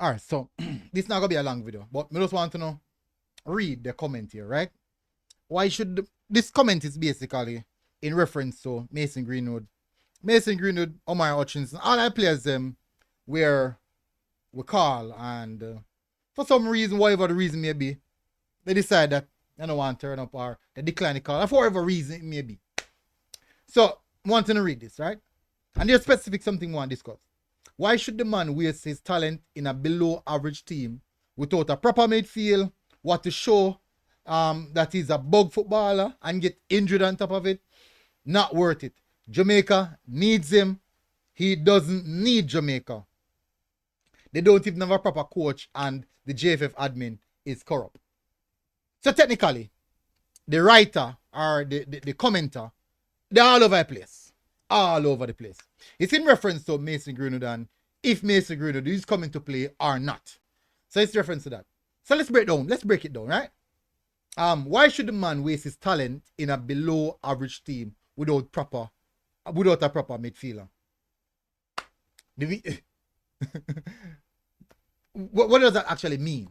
Alright, so this not gonna be a long video, but I just want to know, read the comment here, right? Why should this comment is basically in reference to Mason Greenwood. Mason Greenwood, Omar Hutchinson, all our players where we call and for some reason, whatever the reason may be, they decide that they don't want to turn up or they decline the call, or for whatever reason it may be. So, wanting to read this, right? And there's specific something we want to discuss. Why should the man waste his talent in a below average team without a proper midfield, what to show that he's a bug footballer and get injured on top of it? Not worth it. Jamaica needs him. He doesn't need Jamaica. They don't even have a proper coach and the JFF admin is corrupt. So technically, the writer or the commenter, they're all over the place. All over the place. It's in reference to Mason Greenwood and if Mason Greenwood is coming to play or not. So it's reference to that. So let's break it down, right? Why should the man waste his talent in a below average team without a proper midfielder? What does that actually mean?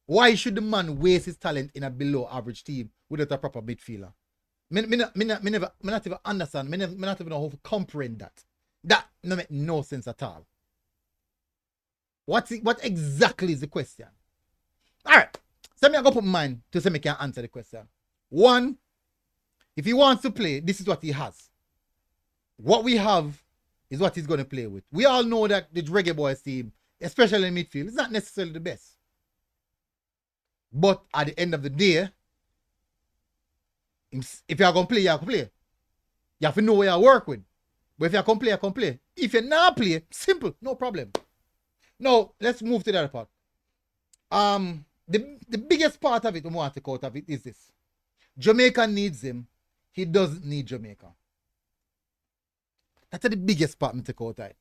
Why should the man waste his talent in a below average team without a proper midfielder? Me not even understand. Me not even know how to comprehend that. That no make no sense at all. What exactly is the question? Alright. So I'm going to put mine to see me can answer the question. One, if he wants to play, this is what he has. What we have is what he's going to play with. We all know that the Reggae Boyz team, especially in midfield, is not necessarily the best. But at the end of the day, if you're going to play, you're going to play. You have to know where you work with. But if you're going to play, you can play. If you're not play, simple, no problem. Now, let's move to the other part. The biggest part of it, we want to take out of it, is this. Jamaica needs him. He doesn't need Jamaica. That's the biggest part I take out of it.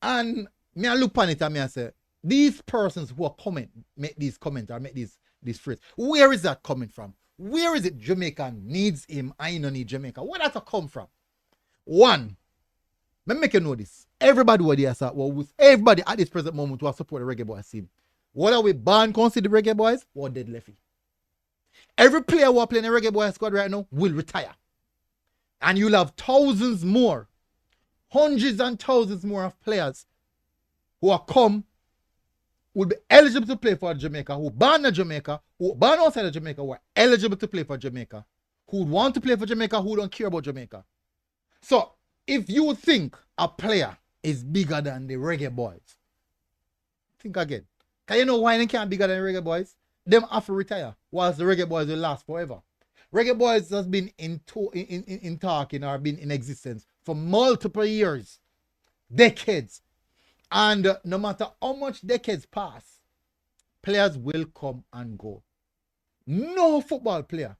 And me I look on it and me I say, these persons who are make these comments or make this phrase, where is that coming from? Where is it Jamaica needs him, I don't need Jamaica? Where does that come from? One, let me make you know this. Everybody who there, everybody at this present moment who support the Reggae Boyz team, whether we ban consider the Reggae Boyz or dead lefty. Every player who are playing the Reggae Boyz squad right now will retire. And you'll have thousands more, hundreds and thousands more of players who are come, will be eligible to play for Jamaica, who ban Jamaica, who ban outside of Jamaica, who are eligible to play for Jamaica, who want to play for Jamaica, who don't care about Jamaica. So, if you think a player is bigger than the Reggae Boyz, think again. Can you know why they can't be bigger than the Reggae Boyz? Them have to retire, whilst the Reggae Boyz will last forever. Reggae Boyz has been in talking or been in existence for multiple years, decades. And no matter how much decades pass, players will come and go. No football player,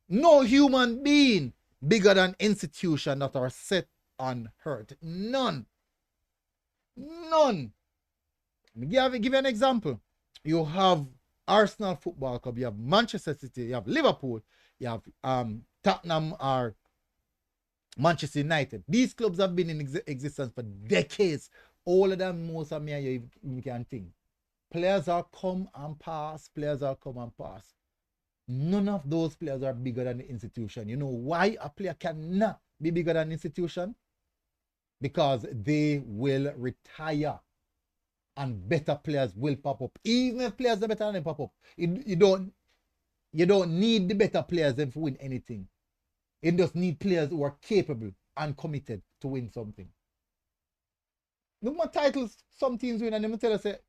no human being bigger than institutions that are set on hurt. None. None. Give you an example. You have Arsenal Football Club, you have Manchester City, you have Liverpool, you have Tottenham or Manchester United. These clubs have been in existence for decades. Older than most of me you can think. Players are come and pass. Players are come and pass. None of those players are bigger than the institution. You know why a player cannot be bigger than the institution? Because they will retire. And better players will pop up. Even if players are better than them pop up. You don't need the better players to win anything. You just need players who are capable and committed to win something. No more titles some teams win and them tell us it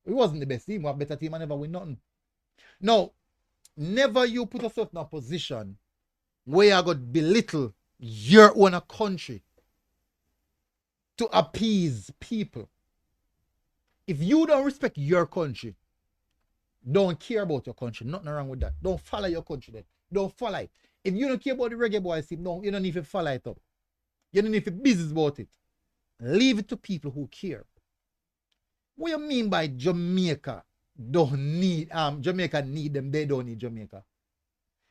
wasn't the best team, we have a better team and never win nothing. Now, never you put yourself in a position where you got to belittle your own country to appease people. If you don't respect your country, don't care about your country, nothing wrong with that. Don't follow your country then. Don't follow it. If you don't care about the Reggae Boyz team, no, you don't need to follow it up. You don't need to be business about it. Leave it to people who care. What you mean by Jamaica don't need Jamaica need them, they don't need Jamaica?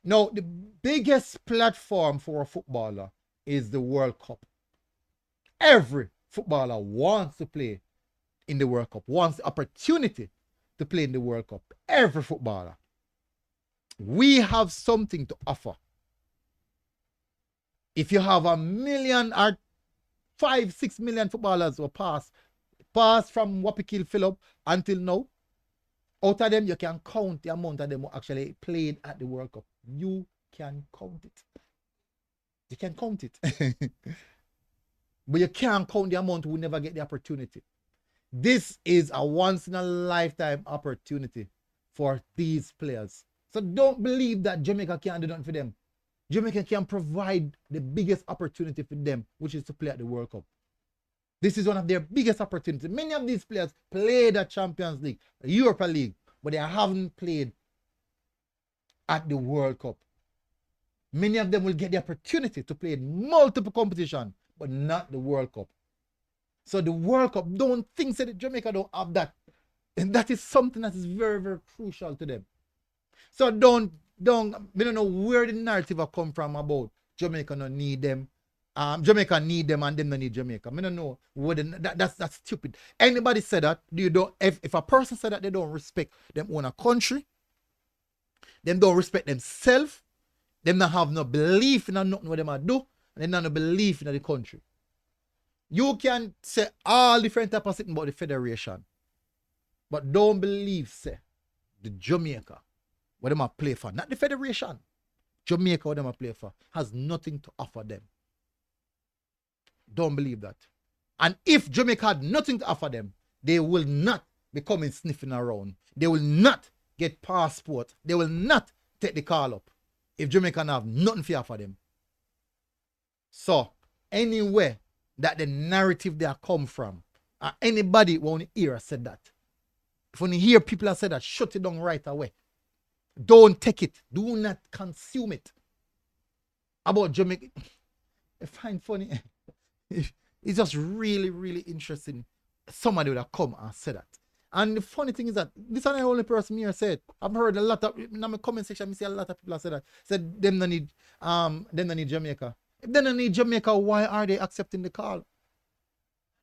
Now, the biggest platform for a footballer is the World Cup. Every footballer wants to play in the World Cup, wants the opportunity to play in the World Cup. Every footballer. We have something to offer. If you have 1 million or 5-6 million footballers who pass from Wapikil Phillip until now, out of them, you can count the amount of them who actually played at the World Cup. You can count it. You can count it. But you can't count the amount who never get the opportunity. This is a once in a lifetime opportunity for these players. So don't believe that Jamaica can't do nothing for them. Jamaica can provide the biggest opportunity for them, which is to play at the World Cup. This is one of their biggest opportunities. Many of these players played at Champions League, Europa League, but they haven't played at the World Cup. Many of them will get the opportunity to play in multiple competitions, but not the World Cup. So the World Cup, don't think that Jamaica don't have that. And that is something that is very, very crucial to them. So we don't know where the narrative have come from about Jamaica don't need them. Jamaica need them and them don't need Jamaica. I don't know. That's stupid. Anybody said that, if a person said that they don't respect them own a country, them don't respect themselves, them don't have no belief in nothing what them are do, and them don't have no belief in the country. You can say all different type of things about the federation, but don't believe, say, the Jamaica, what them are play for, not the federation. Jamaica, what them are play for, has nothing to offer them. Don't believe that. And if Jamaica had nothing to offer them, they will not be coming sniffing around. They will not get passport. They will not take the call up if Jamaica have nothing to offer them. So, anywhere that the narrative they come from, or anybody won't hear said that. If you hear people have said that, shut it down right away. Don't take it. Do not consume it. About Jamaica, I find funny. It's just really, really interesting. Somebody would have come and said that. And the funny thing is that this is not the only person here said. I've heard a lot of, in my comment section, I see a lot of people have said that. Said them don't need Jamaica. If they don't need Jamaica, why are they accepting the call?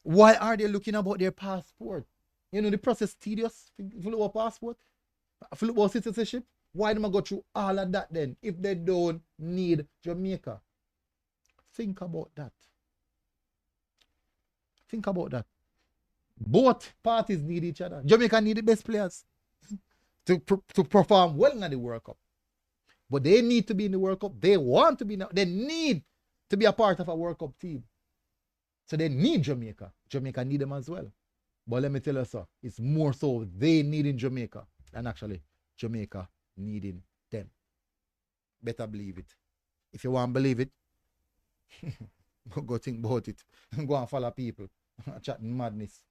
Why are they looking about their passport? You know, the process tedious. If you look about passport, if you look about citizenship, why do I go through all of that then if they don't need Jamaica? Think about that. Think about that. Both parties need each other. Jamaica need the best players to perform well in the World Cup. But they need to be in the World Cup. They want to be they need to be a part of a World Cup team. So they need Jamaica. Jamaica need them as well. But let me tell you, sir, it's more so they needing Jamaica than actually Jamaica needing them. Better believe it. If you want to believe it, go think about it. Go and follow people. Chatting madness.